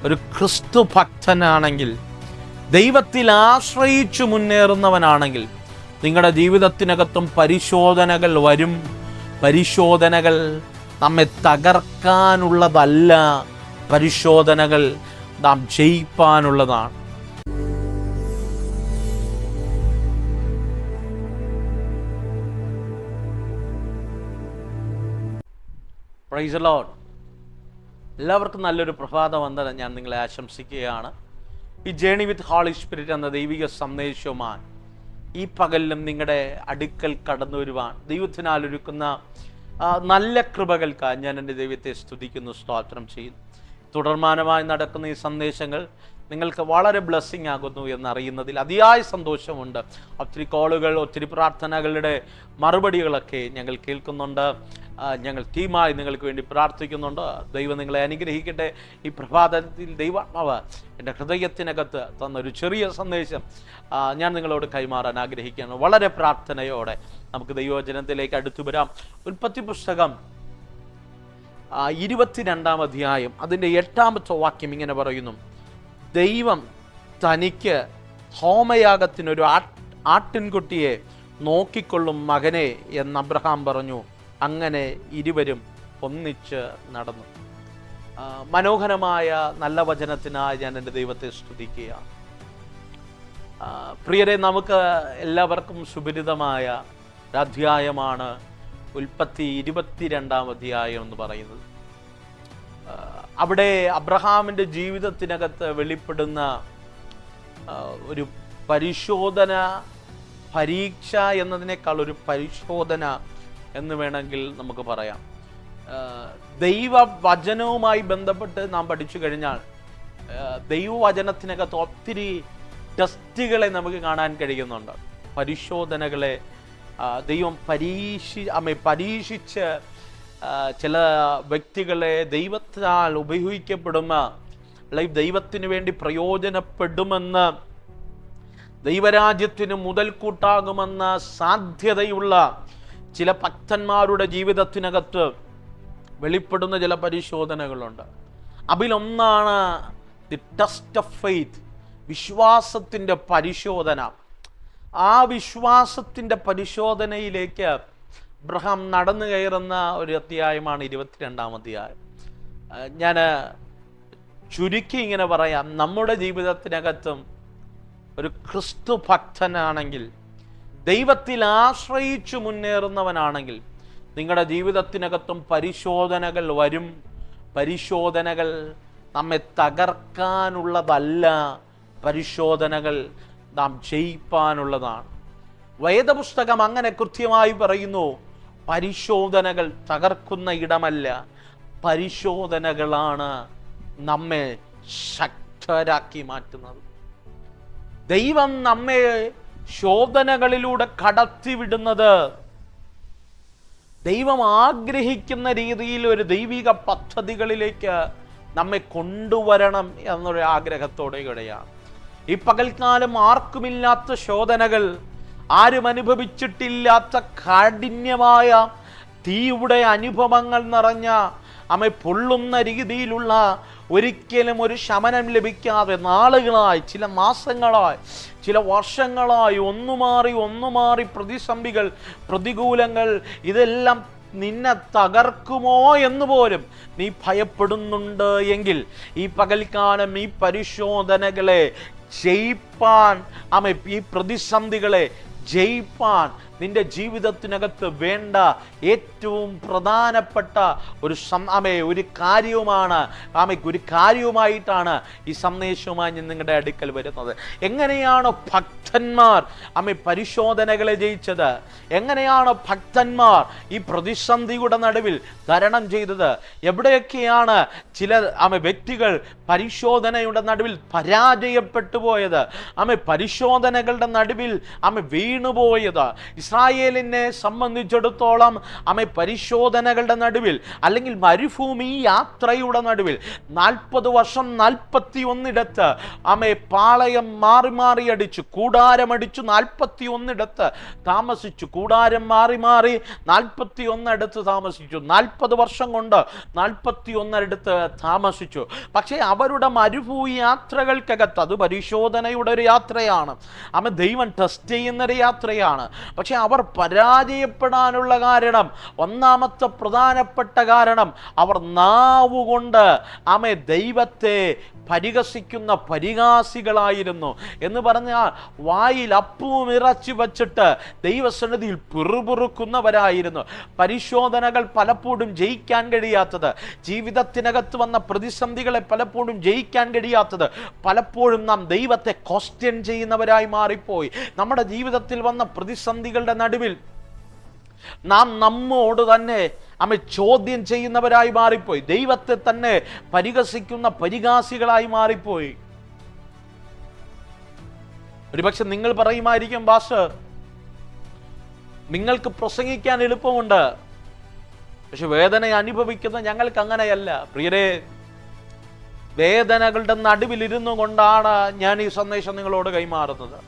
ഒരു ക്രിസ്തു ഭക്തനാണെങ്കിൽ, ദൈവത്തിൽ ആശ്രയിച്ചു മുന്നേറുന്നവനാണെങ്കിൽ, നിങ്ങളുടെ ജീവിതത്തിനകത്തും പരിശോധനകൾ വരും. പരിശോധനകൾ നമ്മെ തകർക്കാനുള്ളതല്ല, പരിശോധനകൾ നാം ജയിപ്പാനുള്ളതാണ്. Praise the Lord. എല്ലാവർക്കും നല്ലൊരു പ്രഭാതവന്ദനം ഞാൻ നിങ്ങളെ ആശംസിക്കുകയാണ്. ഈ ജേണി വിത്ത് ഹോളി സ്പിരിറ്റ് എന്ന ദൈവിക സന്ദേശവുമായി ഈ പകലിലും നിങ്ങളുടെ അടുക്കൽ കടന്നു വരുവാൻ ദൈവത്തിനാൽ ഒരുക്കുന്ന നല്ല കൃപകൾക്കായി ഞാൻ എൻ്റെ ദൈവത്തെ സ്തുതിക്കുന്നു, സ്തോത്രം ചെയ്യുന്നു. തുടർമാനമായി നടക്കുന്ന ഈ സന്ദേശങ്ങൾ നിങ്ങൾക്ക് വളരെ ബ്ലെസ്സിങ് ആകുന്നു എന്നറിയുന്നതിൽ അതിയായ സന്തോഷമുണ്ട്. ഒത്തിരി കോളുകൾ, ഒത്തിരി പ്രാർത്ഥനകളുടെ മറുപടികളൊക്കെ ഞങ്ങൾ കേൾക്കുന്നുണ്ട്. ഞങ്ങൾ ടീമായി നിങ്ങൾക്ക് വേണ്ടി പ്രാർത്ഥിക്കുന്നുണ്ട്. ദൈവം നിങ്ങളെ അനുഗ്രഹിക്കട്ടെ. ഈ പ്രഭാതത്തിൽ ദൈവാത്മാവ് എൻ്റെ ഹൃദയത്തിനകത്ത് തന്നൊരു ചെറിയ സന്ദേശം ഞാൻ നിങ്ങളോട് കൈമാറാൻ ആഗ്രഹിക്കുകയാണ്. വളരെ പ്രാർത്ഥനയോടെ നമുക്ക് ദൈവവചനത്തിലേക്ക് അടുത്തു വരാം. ഉൽപ്പത്തി പുസ്തകം 22-ാം അധ്യായം അതിൻ്റെ 8-ാമത്തെ വാക്യം ഇങ്ങനെ പറയുന്നു: ദൈവം തനിക്ക് ഹോമയാഗത്തിനൊരു ആട്ടിൻകുട്ടിയെ നോക്കിക്കൊള്ളും മകനെ എന്ന് അബ്രഹാം പറഞ്ഞു. അങ്ങനെ ഇരുവരും ഒന്നിച്ച് നടന്നു. മനോഹരമായ നല്ല വചനത്തിനായി ഞാൻ എൻ്റെ ദൈവത്തെ സ്തുതിക്കുകയാണ്. പ്രിയരെ, നമുക്ക് എല്ലാവർക്കും സുപരിതമായ ഒരധ്യായമാണ് ഉൽപ്പത്തി 22-ാം അധ്യായം എന്ന് പറയുന്നത്. അവിടെ അബ്രഹാമിൻ്റെ ജീവിതത്തിനകത്ത് വെളിപ്പെടുന്ന ഒരു പരിശോധന, പരീക്ഷ എന്നതിനേക്കാൾ ഒരു പരിശോധന എന്ന് വേണമെങ്കിൽ നമുക്ക് പറയാം. ദൈവവചനവുമായി ബന്ധപ്പെട്ട് നാം പഠിച്ചു കഴിഞ്ഞാൽ ദൈവവചനത്തിനകത്ത് ഒത്തിരി ടെസ്റ്റുകളെ നമുക്ക് കാണാൻ കഴിയുന്നുണ്ട്. പരിശോധനകളെ ദൈവം പരീക്ഷിച്ച് ചില വ്യക്തികളെ ദൈവത്താൽ ഉപയോഗിക്കപ്പെടുന്ന, അല്ലെങ്കിൽ ദൈവത്തിന് വേണ്ടി പ്രയോജനപ്പെടുമെന്ന്, ദൈവരാജ്യത്തിന് മുതൽക്കൂട്ടാകുമെന്ന സാധ്യതയുള്ള ചില ഭക്തന്മാരുടെ ജീവിതത്തിനകത്ത് വെളിപ്പെടുന്ന ചില പരിശോധനകളുണ്ട്. അതിലൊന്നാണ് ദി ടെസ്റ്റ് ഓഫ് ഫെയ്ത്ത്, വിശ്വാസത്തിൻ്റെ പരിശോധന. ആ വിശ്വാസത്തിൻ്റെ പരിശോധനയിലേക്ക് അബ്രഹാം നടന്നു കയറുന്ന ഒരു അധ്യായമാണ് 22-ാം അധ്യായം. ഞാൻ ചുരുക്കി ഇങ്ങനെ പറയാം, നമ്മുടെ ജീവിതത്തിനകത്തും ഒരു ക്രിസ്തു ഭക്തനാണെങ്കിൽ, ദൈവത്തിൽ ആശ്രയിച്ചു മുന്നേറുന്നവനാണെങ്കിൽ, നിങ്ങളുടെ ജീവിതത്തിനകത്തും പരിശോധനകൾ വരും. പരിശോധനകൾ നമ്മെ തകർക്കാനുള്ളതല്ല, പരിശോധനകൾ നാം ജയിപ്പാനുള്ളതാണ്. വേദപുസ്തകം അങ്ങനെ കൃത്യമായി പറയുന്നു. പരിശോധനകൾ തകർക്കുന്ന ഇടമല്ല, പരിശോധനകളാണ് നമ്മെ ശക്തരാക്കി മാറ്റുന്നത്. ദൈവം നമ്മെ ശോധനകളിലൂടെ കടത്തിവിടുന്നത് ദൈവം ആഗ്രഹിക്കുന്ന രീതിയിൽ ഒരു ദൈവിക പദ്ധതികളിലേക്ക് നമ്മെ കൊണ്ടുവരണം എന്നൊരു ആഗ്രഹത്തോടെയാണ്. ഈ പകൽക്കാലം ആർക്കുമില്ലാത്ത ശോധനകൾ, ആരും അനുഭവിച്ചിട്ടില്ലാത്ത കാഠിന്യമായ തീയുടെ അനുഭവങ്ങൾ നിറഞ്ഞ പൊള്ളുന്ന രീതിയിലുള്ള, ഒരിക്കലും ഒരു ശമനം ലഭിക്കാതെ നാളുകളായി, ചില മാസങ്ങളായി, ചില വർഷങ്ങളായി ഒന്നുമാറി പ്രതിസന്ധികൾ, പ്രതികൂലങ്ങൾ, ഇതെല്ലാം നിന്നെ തകർക്കുമോ എന്ന് പോലും നീ ഭയപ്പെടുന്നുണ്ട് എങ്കിൽ ഈ പകൽക്കാലം ഈ പരിശോധനകളെ ജയിപ്പാൻ, ഈ പ്രതിസന്ധികളെ ജയിപ്പാൻ നിന്റെ ജീവിതത്തിനകത്ത് വേണ്ട ഏറ്റവും പ്രധാനപ്പെട്ട ഒരു കാര്യവുമായിട്ടാണ് ഈ സന്ദേശവുമായി ഞാൻ നിങ്ങളുടെ അടുക്കൽ വരുന്നത്. എങ്ങനെയാണ് ഭക്തന്മാർ പരിശോധനകളെ ജയിച്ചത്? എങ്ങനെയാണ് ഭക്തന്മാർ ഈ പ്രതിസന്ധിയുടെ നടുവിൽ തരണം ചെയ്തത്? എവിടെയൊക്കെയാണ് ചില വ്യക്തികൾ പരിശോധനയുടെ നടുവിൽ പരാജയപ്പെട്ടു പോയത്? പരിശോധനകളുടെ നടുവിൽ വീണുപോയത്. ഇസ്രായേലിനെ സംബന്ധിച്ചിടത്തോളം പരിശോധനകളുടെ നടുവിൽ, അല്ലെങ്കിൽ മരുഭൂമി യാത്രയുടെ നടുവിൽ 40 വർഷം 41 പാളയം മാറി മാറി അടിച്ചു, കൂടാരമടിച്ചു 41 താമസിച്ചു. കൂടാരം മാറി മാറി 41 താമസിച്ചു. 40 വർഷം കൊണ്ട് 41 താമസിച്ചു. പക്ഷേ അവരുടെ മരുഭൂമി യാത്രകൾക്കകത്ത്, അത് പരിശോധനയുടെ ഒരു യാത്രയാണ്, ദൈവം ടെസ്റ്റ് ചെയ്യുന്നൊരു യാത്രയാണ്. പക്ഷെ അവർ പരാജയപ്പെടാനുള്ള കാരണം, ഒന്നാമത്തെ പ്രധാനപ്പെട്ട കാരണം, അവർ നാവുകൊണ്ട് ദൈവത്തെ പരിഹസിക്കുന്ന പരിഹാസികളായിരുന്നു. എന്ന് പറഞ്ഞാൽ വായിൽ അപ്പവും ഇറച്ചി വച്ചിട്ട് ദൈവസന്നിധിയിൽ പിറുപിറുക്കുന്നവരായിരുന്നു. പരിശോധനകൾ പലപ്പോഴും ജയിക്കാൻ കഴിയാത്തത്, ജീവിതത്തിനകത്ത് വന്ന പ്രതിസന്ധികളെ പലപ്പോഴും ജയിക്കാൻ കഴിയാത്തത്, പലപ്പോഴും നാം ദൈവത്തെ ക്വസ്റ്റ്യൻ ചെയ്യുന്നവരായി മാറിപ്പോയി. നമ്മുടെ ജീവിതത്തിൽ വന്ന പ്രതിസന്ധികളുടെ നടുവിൽ നാം നമ്മോട് തന്നെ ചോദ്യം ചെയ്യുന്നവരായി മാറിപ്പോയി. ദൈവത്തെ തന്നെ പരിഹസിക്കുന്ന പരിഹാസികളായി മാറിപ്പോയി. ഒരുപക്ഷെ നിങ്ങൾ പറയുമായിരിക്കും, പാസ്റ്റർ, നിങ്ങൾക്ക് പ്രസംഗിക്കാൻ എളുപ്പമുണ്ട്, പക്ഷെ വേദന അനുഭവിക്കുന്ന ഞങ്ങൾക്ക് അങ്ങനെയല്ല. പ്രിയരെ, വേദനകളുടെ നടുവിലിരുന്നു കൊണ്ടാണ് ഞാൻ ഈ സന്ദേശം നിങ്ങളോട് കൈമാറുന്നത്.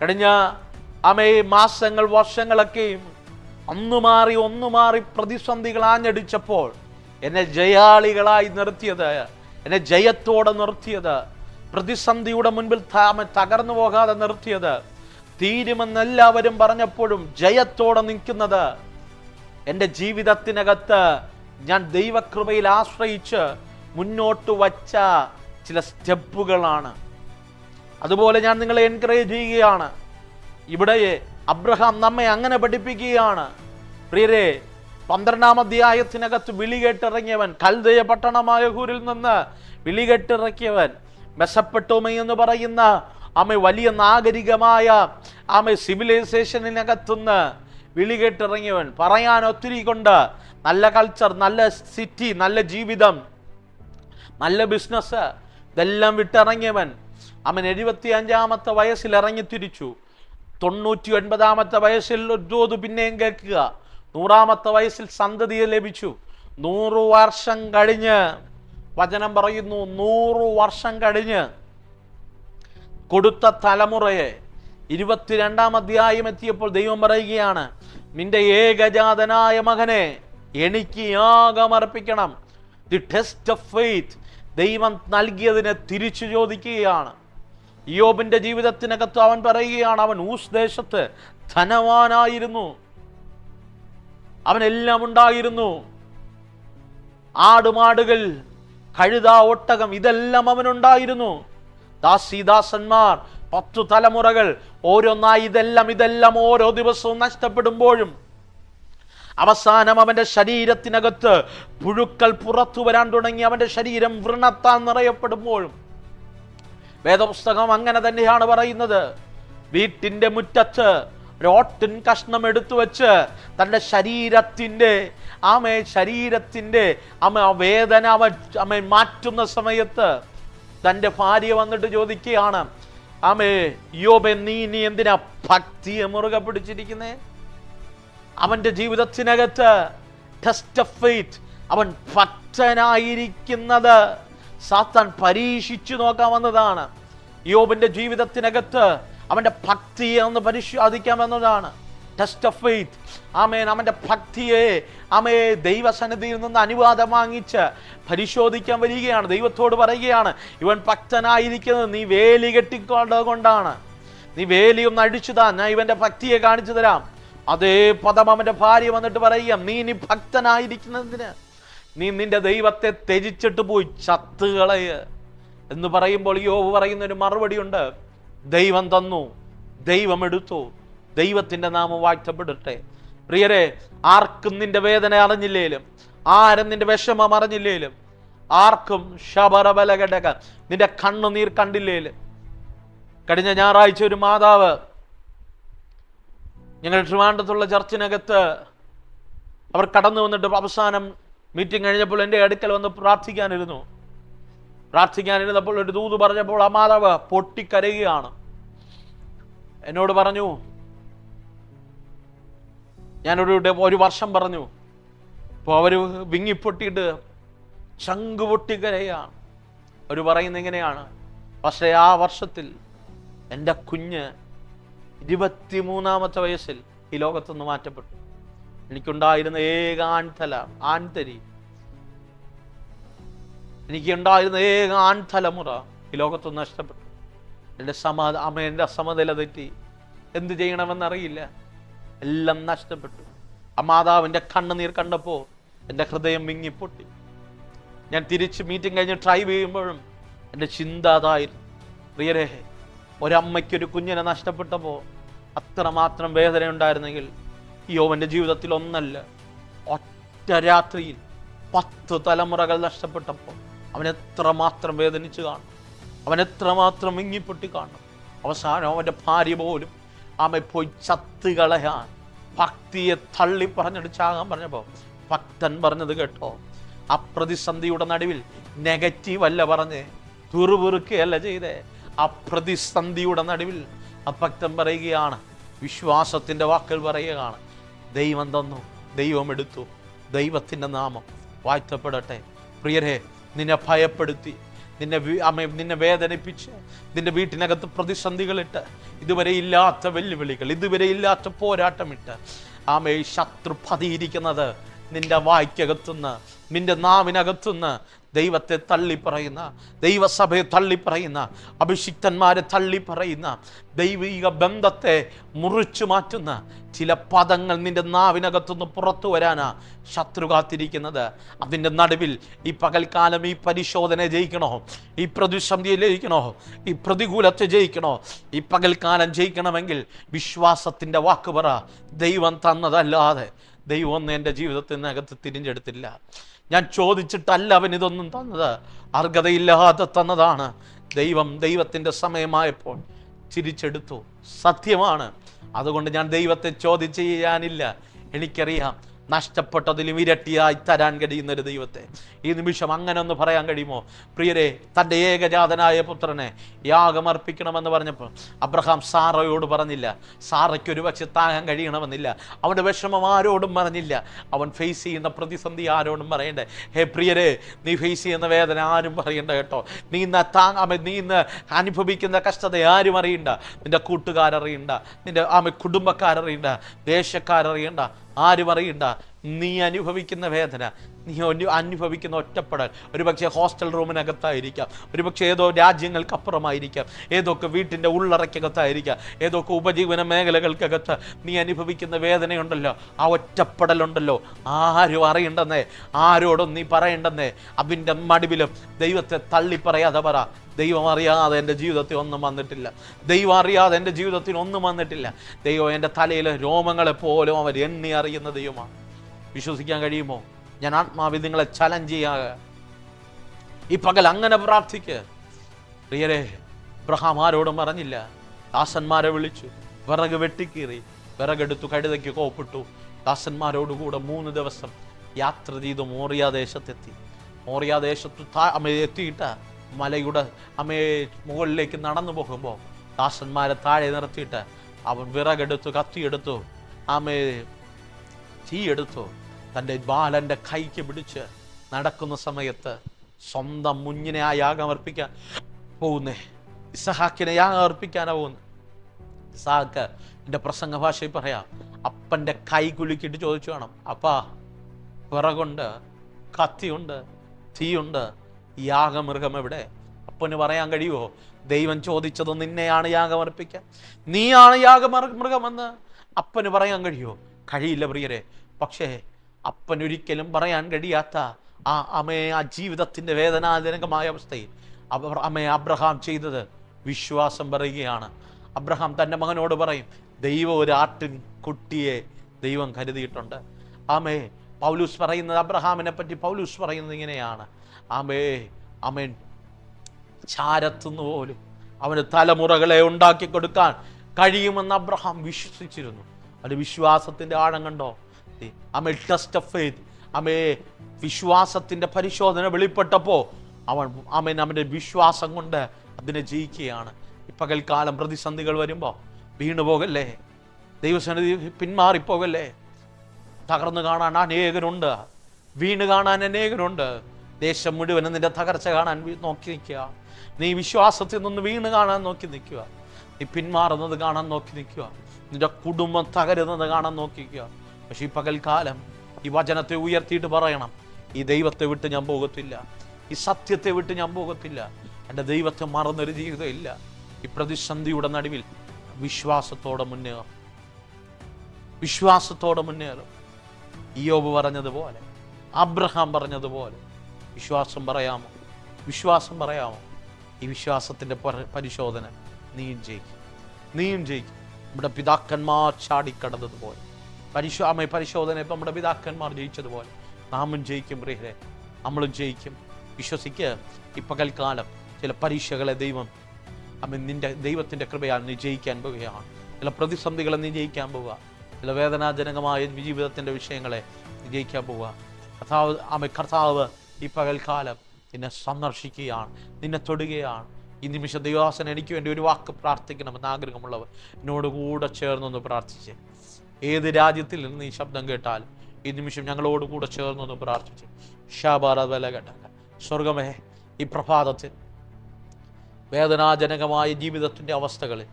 കഴിഞ്ഞ മാസങ്ങൾ, വർഷങ്ങളൊക്കെയും ഒന്നു മാറി പ്രതിസന്ധികൾ ആഞ്ഞടിച്ചപ്പോൾ എന്നെ ജയാളികളായി നിർത്തിയത്, എന്നെ ജയത്തോടെ നിർത്തിയത്, പ്രതിസന്ധിയുടെ മുൻപിൽ തകർന്നു പോകാതെ നിർത്തിയത്, തീരുമെന്നെല്ലാവരും പറഞ്ഞപ്പോഴും ജയത്തോടെ നിൽക്കുന്നത്, എൻ്റെ ജീവിതത്തിനകത്ത് ഞാൻ ദൈവകൃപയിൽ ആശ്രയിച്ച് മുന്നോട്ട് വച്ച ചില സ്റ്റെപ്പുകളാണ്. അതുപോലെ ഞാൻ നിങ്ങളെ എൻകറേജ് ചെയ്യുകയാണ്. ഇവിടെ അബ്രഹാം നമ്മെ അങ്ങനെ പഠിപ്പിക്കുകയാണ്. പ്രിയരെ, 12-ാം അധ്യായത്തിനകത്ത് വിളികേട്ടിറങ്ങിയവൻ, കൽദയ പട്ടണമായ ഊരിൽ നിന്ന് വിളികേട്ടിറക്കിയവൻ, മെസപ്പൊട്ടോമിയ എന്ന് പറയുന്ന വലിയ നാഗരികമായ സിവിലൈസേഷനകത്തുനിന്ന് വിളികേട്ടിറങ്ങിയവൻ, പറയാൻ ഒത്തിരി കൊണ്ട്, നല്ല കൾച്ചർ, നല്ല സിറ്റി, നല്ല ജീവിതം, നല്ല ബിസിനസ്, ഇതെല്ലാം വിട്ടിറങ്ങിയവൻ 75-ാമത്തെ വയസ്സിൽ ഇറങ്ങി തിരിച്ചു. 99-ാമത്തെ വയസ്സിൽ ഒരു പിന്നെയും കേൾക്കുക, 100-ാമത്തെ വയസ്സിൽ സന്തതിയെ ലഭിച്ചു. 100 വർഷം കഴിഞ്ഞ്, വചനം പറയുന്നു, 100 വർഷം കഴിഞ്ഞ് കൊടുത്ത തലമുറയെ 22-ാം അധ്യായം എത്തിയപ്പോൾ ദൈവം പറയുകയാണ്, നിന്റെ ഏകജാതനായ മകനെ എനിക്ക് യാഗമർപ്പിക്കണം. ദി ടെസ്റ്റ് ഓഫ് ഫെയ്ത്ത്, ദൈവം നൽകിയതിനെ തിരിച്ചു ചോദിക്കുകയാണ്. യോബിന്റെ ജീവിതത്തിനകത്ത് അവൻ പറയുകയാണ്, അവൻ ഊസ് ദേശത്ത് ധനവാനായിരുന്നു, അവനെല്ലാം ഉണ്ടായിരുന്നു, ആടുമാടുകൾ, കഴുത, ഒട്ടകം, ഇതെല്ലാം അവനുണ്ടായിരുന്നു. ദാസീദാസന്മാർ, 10 തലമുറകൾ, ഓരോന്നായി ഇതെല്ലാം ഓരോ ദിവസവും നഷ്ടപ്പെടുമ്പോഴും അവസാനം അവന്റെ ശരീരത്തിനകത്ത് പുഴുക്കൾ പുറത്തു വരാൻ തുടങ്ങി, അവന്റെ ശരീരം വ്രണത്താൽ നിറയപ്പെടുമ്പോഴും വേദപുസ്തകം അങ്ങനെ തന്നെയാണ് പറയുന്നത്. വീട്ടിന്റെ മുറ്റത്ത് ഒരോട്ടിൻ കഷ്ണം എടുത്തു വെച്ച് തൻ്റെ ശരീരത്തിൻ്റെ വേദന അവൻ മാറ്റുന്ന സമയത്ത് തൻ്റെ ഭാര്യ വന്നിട്ട് ചോദിക്കുകയാണ്, യോബേ, നീ എന്തിനാ ഭക്തിയെ മുറുകെ പിടിച്ചിരിക്കുന്നേ? അവന്റെ ജീവിതത്തിനകത്ത് ടെസ്റ്റ് ഓഫ് ഫെയ്ത്ത്, അവൻ ഭക്തനായിരിക്കുന്നത് സാത്താൻ പരീക്ഷിച്ചു നോക്കാമെന്നതാണ്. യോബിന്റെ ജീവിതത്തിനകത്ത് അവന്റെ ഭക്തിയെ ഒന്ന് പരിശോധിക്കാമെന്നതാണ് ടെസ്റ്റ് ഓഫ് ഫെയ്ത്ത്. അവന്റെ ഭക്തിയെ ദൈവസന്നിധിയിൽ നിന്ന് അനുവാദം വാങ്ങിച്ച് പരിശോധിക്കാൻ വരികയാണ്. ദൈവത്തോട് പറയുകയാണ്, ഇവൻ ഭക്തനായിരിക്കുന്നത് നീ വേലി കെട്ടിക്കൊണ്ടതുകൊണ്ടാണ്. നീ വേലി ഒന്ന് അടിച്ചുതാ, ഞാൻ ഇവന്റെ ഭക്തിയെ കാണിച്ചു തരാം. അതേ പദം അവന്റെ ഭാര്യ വന്നിട്ട് പറയുക, നീ ഇനി ഭക്തനായിരിക്കുന്നതിന് നീ നിന്റെ ദൈവത്തെ ത്യജിച്ചിട്ട് പോയി ചത്തുകളയ എന്ന് പറയുമ്പോൾ യോബ് പറയുന്നൊരു മറുപടി ഉണ്ട്, ദൈവം തന്നു, ദൈവം എടുത്തു, ദൈവത്തിന്റെ നാമം വാഴ്ത്തപ്പെടട്ടെ. പ്രിയരെ, ആർക്കും നിന്റെ വേദന അറിഞ്ഞില്ലേലും, ആരും നിന്റെ വിഷമം അറിഞ്ഞില്ലേലും, ആർക്കും ശബരബലഘടക നിന്റെ കണ്ണുനീർ കണ്ടില്ലേലും. കഴിഞ്ഞ ഞായറാഴ്ച ഒരു മാതാവ് ഞങ്ങൾ ട്രിവാൻഡ്രത്തുള്ള ചർച്ചിനകത്ത് അവർ കടന്നു വന്നിട്ട് അവസാനം മീറ്റിംഗ് കഴിഞ്ഞപ്പോൾ എൻ്റെ അടുക്കൽ വന്ന് പ്രാർത്ഥിക്കാനിരുന്നപ്പോൾ ഒരു ദൂത് പറഞ്ഞപ്പോൾ ആ മാതാവ് പൊട്ടിക്കരയുകയാണ്. എന്നോട് പറഞ്ഞു, ഒരു വർഷം പറഞ്ഞു. അപ്പോൾ അവർ വിങ്ങിപ്പൊട്ടിയിട്ട് ചങ്ക് പൊട്ടിക്കരയാണ്. അവർ പറയുന്നത് എങ്ങനെയാണ്? പക്ഷേ ആ വർഷത്തിൽ എൻ്റെ കുഞ്ഞ് 23-ാമത്തെ വയസ്സിൽ ഈ ലോകത്തുനിന്ന് മാറ്റപ്പെട്ടു. എനിക്കുണ്ടായിരുന്ന ഏക ആൺതരി, എനിക്കുണ്ടായിരുന്ന ഏക ആൺതലമുറ ഈ ലോകത്തുനിന്ന് നഷ്ടപ്പെട്ടു. എൻ്റെ സമനില തെറ്റി. എന്ത് ചെയ്യണമെന്നറിയില്ല. എല്ലാം നഷ്ടപ്പെട്ടു. ആ മാതാവിൻ്റെ കണ്ണുനീർ കണ്ടപ്പോൾ എൻ്റെ ഹൃദയം വിങ്ങിപ്പൊട്ടി. ഞാൻ തിരിച്ച് മീറ്റിംഗ് കഴിഞ്ഞ് ഡ്രൈവ് ചെയ്യുമ്പോഴും എൻ്റെ ചിന്ത അതായിരുന്നു. പ്രിയരേ, ഒരമ്മയ്ക്കൊരു കുഞ്ഞിനെ നഷ്ടപ്പെട്ടപ്പോൾ അത്രമാത്രം വേദന ഉണ്ടായിരുന്നെങ്കിൽ യോബിൻ്റെ ജീവിതത്തിൽ ഒന്നല്ല, ഒറ്റ രാത്രിയിൽ 10 തലമുറകൾ നഷ്ടപ്പെട്ടപ്പോൾ അവൻ എത്രമാത്രം വേദനിച്ച് കാണും, അവൻ എത്രമാത്രം വിങ്ങിപ്പൊട്ടി കാണും. അവസാനം അവൻ്റെ ഭാര്യ പോലും ആമെ പോയി ചത്തുകളയാൻ ഭക്തിയെ തള്ളി പറഞ്ഞിട്ട് ചാകാൻ പറഞ്ഞപ്പോൾ ഭക്തൻ പറഞ്ഞത് കേട്ടോ. ആ പ്രതിസന്ധിയുടെ നടുവിൽ നെഗറ്റീവ് അല്ല പറഞ്ഞേ, തുറുപുറുക്കുകയല്ല ചെയ്തേ. ആ പ്രതിസന്ധിയുടെ നടുവിൽ ആ ഭക്തൻ പറയുകയാണ്, വിശ്വാസത്തിൻ്റെ വാക്കുകൾ പറയുകയാണ്, ദൈവം തന്നു, ദൈവം എടുത്തു, ദൈവത്തിൻ്റെ നാമം വാഴ്ത്തപ്പെടട്ടെ. പ്രിയരെ, നിന്നെ ഭയപ്പെടുത്തി, നിന്നെ വേദനിപ്പിച്ച്, നിന്റെ വീട്ടിനകത്ത് പ്രതിസന്ധികളിട്ട്, ഇതുവരെ ഇല്ലാത്ത വെല്ലുവിളികൾ, ഇതുവരെ ഇല്ലാത്ത പോരാട്ടമിട്ട് ശത്രു പതിയിരിക്കുന്നത് നിന്റെ വായ്ക്കകത്തുനിന്ന്, നിന്റെ നാവിനകത്തുനിന്ന് ദൈവത്തെ തള്ളിപ്പറയുന്ന, ദൈവസഭയെ തള്ളിപ്പറയുന്ന, അഭിഷിക്തന്മാരെ തള്ളിപ്പറയുന്ന, ദൈവിക ബന്ധത്തെ മുറിച്ചു മാറ്റുന്ന ചില പദങ്ങൾ നിന്റെ നാവിനകത്തുനിന്ന് പുറത്തു വരാനാ ശത്രു കാത്തിരിക്കുന്നത്. അതിൻ്റെ നടുവിൽ ഈ പകൽക്കാലം ഈ പരിശോധന ജയിക്കണോ, ഈ പ്രതിസന്ധിയെ ജയിക്കണോ, ഈ പ്രതികൂലത്തെ ജയിക്കണോ, ഈ പകൽക്കാലം ജയിക്കണമെങ്കിൽ വിശ്വാസത്തിൻ്റെ വാക്ക് പറ. ദൈവം തന്നതല്ലാതെ ദൈവം ഒന്നും എൻ്റെ ജീവിതത്തിനകത്ത് തിരിഞ്ഞെടുത്തില്ല. ഞാൻ ചോദിച്ചിട്ടല്ല അവൻ ഇതൊന്നും തന്നത്, അർഹതയില്ലാതെ തന്നതാണ്. ദൈവത്തിൻ്റെ സമയമായപ്പോൾ തിരിച്ചെടുത്തു. സത്യമാണ്. അതുകൊണ്ട് ഞാൻ ദൈവത്തെ ചോദിച്ച് ചെയ്യാനില്ല. എനിക്കറിയാം നഷ്ടപ്പെട്ടതിലും ഇരട്ടിയായി തരാൻ കഴിയുന്ന ഒരു ദൈവത്തെ. ഈ നിമിഷം അങ്ങനെ ഒന്ന് പറയാൻ കഴിയുമോ? പ്രിയരെ, തൻ്റെ ഏകജാതനായ പുത്രനെ യാഗമർപ്പിക്കണമെന്ന് പറഞ്ഞപ്പോൾ അബ്രഹാം സാറയോട് പറഞ്ഞില്ല. സാറയ്ക്ക് ഒരു പക്ഷെ താങ്ങാൻ കഴിയണമെന്നില്ല. അവൻ്റെ വിഷമം ആരോടും പറഞ്ഞില്ല. അവൻ ഫേസ് ചെയ്യുന്ന പ്രതിസന്ധി ആരോടും പറയണ്ടേ? ഹേ പ്രിയരെ, നീ ഫേസ് ചെയ്യുന്ന വേദന ആരും പറയണ്ട കേട്ടോ. നീ ഇന്ന് അനുഭവിക്കുന്ന കഷ്ടത ആരും അറിയണ്ട. നിന്റെ കൂട്ടുകാരറിയണ്ട, നിന്റെ കുടുംബക്കാരറിയണ്ട, ദേശക്കാരറിയണ്ട, ആരും അറിയണ്ട. നീ അനുഭവിക്കുന്ന വേദന, നീ അനുഭവിക്കുന്ന ഒറ്റപ്പെടൽ ഒരു പക്ഷേ ഹോസ്റ്റൽ റൂമിനകത്തായിരിക്കാം, ഒരു പക്ഷേ ഏതോ രാജ്യങ്ങൾക്കപ്പുറമായിരിക്കാം, ഏതൊക്കെ വീട്ടിൻ്റെ ഉള്ളറയ്ക്കകത്തായിരിക്കാം, ഏതൊക്കെ ഉപജീവന മേഖലകൾക്കകത്ത് നീ അനുഭവിക്കുന്ന വേദനയുണ്ടല്ലോ, ആ ഒറ്റപ്പെടലുണ്ടല്ലോ, ആരും അറിയണ്ടെന്നേ, ആരോടും നീ പറയണ്ടെന്നേ. അതിൻ്റെ നടുവിലും ദൈവത്തെ തള്ളിപ്പറയാതെ പറ, ദൈവം അറിയാതെ എൻ്റെ ജീവിതത്തിൽ ഒന്നും വന്നിട്ടില്ല, ദൈവം അറിയാതെ എൻ്റെ ജീവിതത്തിൽ ഒന്നും വന്നിട്ടില്ല. ദൈവം എൻ്റെ തലയിലെ രോമങ്ങളെപ്പോലും അവർ എണ്ണി അറിയുന്ന ദൈവമാണ്. വിശ്വസിക്കാൻ കഴിയുമോ? ഞാൻ ആത്മാവിൽ നിങ്ങളെ ചലഞ്ച് ചെയ്യാക. ഈ പകൽ അങ്ങനെ പ്രാർത്ഥിക്ക്. പ്രിയരെ, അബ്രഹാം ആരോടും പറഞ്ഞില്ല. ദാസന്മാരെ വിളിച്ചു, വിറക് വെട്ടിക്കീറി, വിറകെടുത്തു, കഴുതയ്ക്ക് കോപ്പിട്ടു. ദാസന്മാരോടുകൂടെ 3 ദിവസം യാത്ര ചെയ്ത് മോറിയ ദേശത്തെത്തി. മോറിയ ദേശത്ത് എത്തിയിട്ട് മലയുടെ മുകളിലേക്ക് നടന്നു പോകുമ്പോൾ ദാസന്മാരെ താഴെ നിർത്തിയിട്ട് അവൻ വിറകെടുത്തു, കത്തിയെടുത്തു, തീയെടുത്തു. തൻ്റെ ബാലൻ്റെ കൈക്ക് പിടിച്ച് നടക്കുന്ന സമയത്ത് സ്വന്തം മുഞ്ഞിനെ ആ യാഗം അർപ്പിക്കാൻ പോകുന്നേ, ഇസഹാക്കിനെ യാഗം അർപ്പിക്കാനാ പോകുന്നത്. ഇസഹാക്ക് എൻ്റെ പ്രസംഗ ഭാഷയിൽ പറയാം, അപ്പൻ്റെ കൈ കുലുക്കിയിട്ട് ചോദിച്ചു വേണം, അപ്പാ വിറകുണ്ട്, കത്തിയുണ്ട്, തീയുണ്ട്, യാഗമൃഗം എവിടെ? അപ്പന് പറയാൻ കഴിയുമോ? ദൈവം ചോദിച്ചത് നിന്നെയാണ് യാഗമർപ്പിക്കാൻ, നീയാണ് യാഗമൃഗമെന്ന് അപ്പന് പറയാൻ കഴിയുമോ? കഴിയില്ല പ്രിയരെ. പക്ഷേ അപ്പനൊരിക്കലും പറയാൻ കഴിയാത്ത ആ ജീവിതത്തിൻ്റെ വേദനാജനകമായ അവസ്ഥയിൽ അബ്രഹാം ചെയ്തത് വിശ്വാസം പറയുകയാണ്. അബ്രഹാം തൻ്റെ മകനോട് പറയും, ദൈവം ഒരു ആട്ടിൻ കുട്ടിയെ ദൈവം കരുതിയിട്ടുണ്ട്. പൗലൂസ് പറയുന്നത്, അബ്രഹാമിനെ പറ്റി പൗലൂസ് പറയുന്നത് ഇങ്ങനെയാണ്, അമേൻ ചാരത്തുനിന്ന് പോലും അവന് തലമുറകളെ ഉണ്ടാക്കി കൊടുക്കാൻ കഴിയുമെന്ന് അബ്രഹാം വിശ്വസിച്ചിരുന്നു. അത് വിശ്വാസത്തിൻ്റെ ആഴം കണ്ടോ? ടെസ്റ്റ് ഓഫ് ഫെയ്ത്ത്, വിശ്വാസത്തിൻ്റെ പരിശോധന വെളിപ്പെട്ടപ്പോൾ അവൻ്റെ വിശ്വാസം കൊണ്ട് അതിനെ ജയിക്കുകയാണ്. ഈ പകൽക്കാലം പ്രതിസന്ധികൾ വരുമ്പോൾ വീണുപോകല്ലേ, ദൈവസന്നിധി പിന്മാറിപ്പോകല്ലേ, തകർന്നു കാണാൻ അനേകരുണ്ട്, വീണ് കാണാൻ അനേകരുണ്ട്. ദേശം മുഴുവനും നിന്റെ തകർച്ച കാണാൻ നോക്കി നിൽക്കുക. നീ വിശ്വാസത്തിൽ നിന്ന് വീണ് കാണാൻ നോക്കി നിൽക്കുക. നീ പിന്മാറുന്നത് കാണാൻ നോക്കി നിൽക്കുക. നിന്റെ കുടുംബം തകരുന്നത് കാണാൻ നോക്കിക്കുക. പക്ഷെ ഈ പകൽക്കാലം ഈ വചനത്തെ ഉയർത്തിയിട്ട് പറയണം, ഈ ദൈവത്തെ വിട്ട് ഞാൻ പോകത്തില്ല, ഈ സത്യത്തെ വിട്ട് ഞാൻ പോകത്തില്ല. എൻ്റെ ദൈവത്തെ മറന്നൊരു ജീവിതമില്ല. ഈ പ്രതിസന്ധിയുടെ നടുവിൽ വിശ്വാസത്തോടെ മുന്നേറും, വിശ്വാസത്തോടെ മുന്നേറും. ഇയ്യോബ് പറഞ്ഞതുപോലെ, അബ്രഹാം പറഞ്ഞതുപോലെ വിശ്വാസം പറയാമോ? വിശ്വാസം പറയാമോ? ഈ വിശ്വാസത്തിൻ്റെ പരിശോധന നീയും ജയിക്കും, നീയും ജയിക്കും. നമ്മുടെ പിതാക്കന്മാർ ചാടിക്കടന്നതുപോലെ പരിശോധന ഇപ്പം നമ്മുടെ പിതാക്കന്മാർ ജയിച്ചതുപോലെ നാമും ജയിക്കും പ്രിയരെ, നമ്മളും ജയിക്കും. വിശ്വസിക്കുക. ഈ പകൽക്കാലം ചില പരീക്ഷകളെ ദൈവം നിന്റെ ദൈവത്തിൻ്റെ കൃപയാൽ നീ ജയിക്കാൻ പോവുകയാണ്. ചില പ്രതിസന്ധികളെ നീ ജയിക്കാൻ പോവുക. ചില വേദനാജനകമായ ജീവിതത്തിൻ്റെ വിഷയങ്ങളെ നീ ജയിക്കാൻ പോവുക. കർത്താവ് ഈ പകൽക്കാലം നിന്നെ സന്ദർശിക്കുകയാണ്, നിന്നെ തൊടുകയാണ്. ഈ നിമിഷം ദൈവദാസൻ എനിക്ക് വേണ്ടി ഒരു വാക്ക് പ്രാർത്ഥിക്കണമെന്ന് ആഗ്രഹമുള്ളവർ എന്നോടുകൂടെ ചേർന്നൊന്ന് പ്രാർത്ഥിച്ച്, ഏത് രാജ്യത്തിൽ നിന്ന് ഈ ശബ്ദം കേട്ടാലും ഈ നിമിഷം ഞങ്ങളോടുകൂടെ ചേർന്നൊന്ന് പ്രാർത്ഥിച്ച്. സ്വർഗമേ, ഈ പ്രഭാതത്തിൽ വേദനാജനകമായ ജീവിതത്തിൻ്റെ അവസ്ഥകളിൽ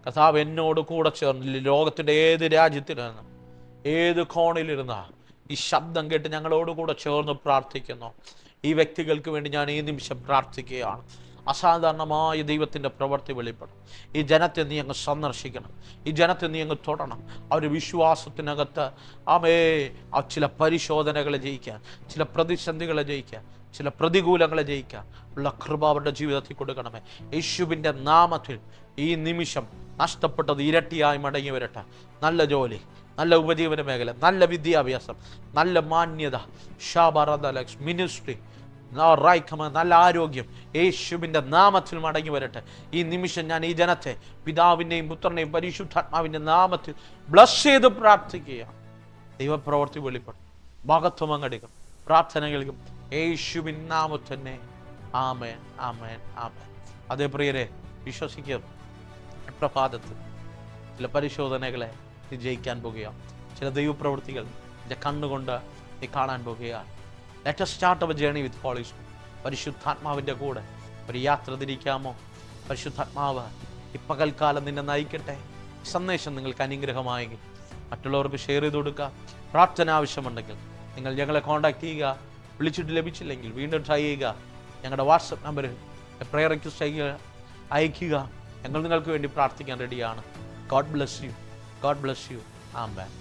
കർത്താവ് എന്നോട് കൂടെ ചേർന്ന് ലോകത്തിൻ്റെ ഏത് രാജ്യത്തിലിരുന്ന് ഏത് കോണിലിരുന്ന ഈ ശബ്ദം കേട്ട് ഞങ്ങളോടുകൂടെ ചേർന്ന് പ്രാർത്ഥിക്കുന്നു. ഈ വ്യക്തികൾക്ക് വേണ്ടി ഞാൻ ഈ നിമിഷം പ്രാർത്ഥിക്കുകയാണ്. അസാധാരണമായ ദൈവത്തിൻ്റെ പ്രവൃത്തി വെളിപ്പെടും. ഈ ജനത്തെ നീ അങ്ങ് സന്ദർശിക്കണം, ഈ ജനത്തെ നീ അങ്ങ് തൊടണം. അവർ വിശ്വാസത്തിനകത്ത് ചില പരിശോധനകളെ ജയിക്കാൻ, ചില പ്രതിസന്ധികളെ ജയിക്കാൻ, ചില പ്രതികൂലങ്ങളെ ജയിക്കാൻ ഉള്ള കൃപ അവരുടെ ജീവിതത്തിൽ കൊടുക്കണമേ. യേശുവിൻ്റെ നാമത്തിൽ ഈ നിമിഷം നഷ്ടപ്പെട്ടത് ഇരട്ടിയായി മടങ്ങി വരട്ടെ. നല്ല ജോലി, നല്ല ഉപജീവന മേഖല, നല്ല വിദ്യാഭ്യാസം, നല്ല മാന്യത, മിനിസ്ട്രി, നല്ല ആരോഗ്യം യേശുവിൻ്റെ നാമത്തിൽ മടങ്ങി വരട്ടെ. ഈ നിമിഷം ഞാൻ ഈ ജനത്തെ പിതാവിൻ്റെയും പുത്രൻ്റെയും പരിശുദ്ധാത്മാവിൻ്റെ നാമത്തിൽ ബ്ലസ് ചെയ്ത് പ്രാർത്ഥിക്കുകയാണ്. ദൈവപ്രവൃത്തി വെളിപ്പെടും, മഹത്വം അങ്ങെടുക്കും, പ്രാർത്ഥന കേൾക്കും. യേശുവിൻ നാമത്തിൽ തന്നെ. ആമേൻ, ആമേൻ, ആമേൻ. അതേ പ്രിയരെ, വിശ്വസിക്കുക. പ്രഭാതത്തിൽ ചില പരിശോധനകളെ നീ ജയിക്കാൻ പോകുകയാണ്. ചില ദൈവപ്രവൃത്തികൾ നിന്റെ കണ്ണുകൊണ്ട് നീ കാണാൻ പോകുകയാണ്. Let us start our journey with Holy Spirit. പരിശുദ്ധാത്മാവിൻ്റെ കൂടെ ഒരു യാത്ര തിരിക്കാമോ? പരിശുദ്ധാത്മാവ് ഈ പകൽക്കാലം നിന്നെ നയിക്കട്ടെ. സന്ദേശം നിങ്ങൾക്ക് അനുഗ്രഹമായെങ്കിൽ മറ്റുള്ളവർക്ക് ഷെയർ ചെയ്ത് കൊടുക്കുക. പ്രാർത്ഥന ആവശ്യമുണ്ടെങ്കിൽ നിങ്ങൾ ഞങ്ങളെ കോൺടാക്ട് ചെയ്യുക. വിളിച്ചിട്ട് ലഭിച്ചില്ലെങ്കിൽ വീണ്ടും ട്രൈ ചെയ്യുക. ഞങ്ങളുടെ വാട്സപ്പ് നമ്പറിൽ പ്രയർ റിക്വസ്റ്റ് അയയ്ക്കുക. ഞങ്ങൾ നിങ്ങൾക്ക് വേണ്ടി പ്രാർത്ഥിക്കാൻ റെഡിയാണ്. God bless you. God bless you. Amen.